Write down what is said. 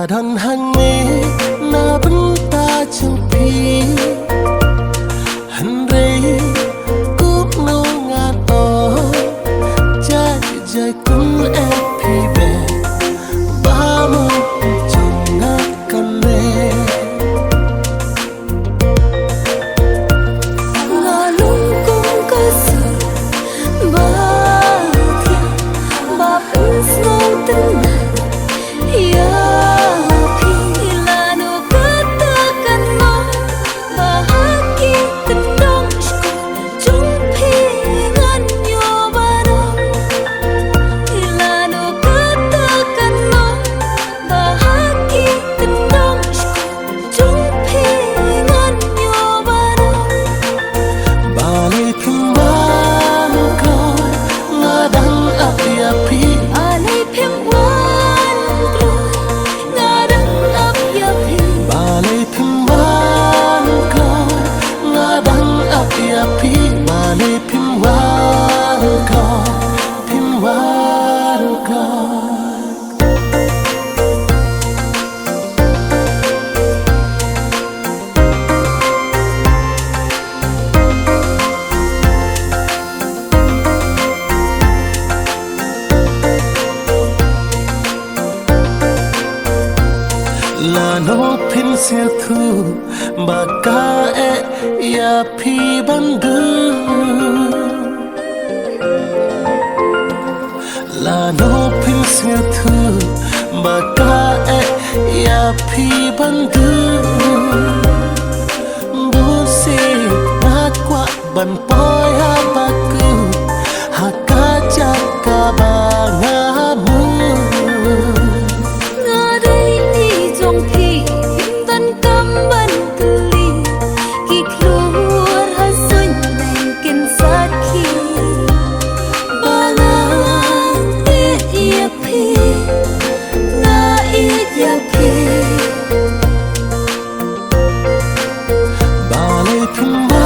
Đàn hành mê na bấn ta chẳng phi hành rây cúp nâu ngàn o trái dài cũng em phi về ba mươi chồng ngát căn nè ngà lung cũng có sự ba thiên ba bên sông tinh là nó pin siêu thu bà ca e ya phi ban đưa là nó pin siêu thu bà ca e ya phi ban đưa bố si na qua ban poi ha ba cứ ha ca cha ca ba nga mu Ba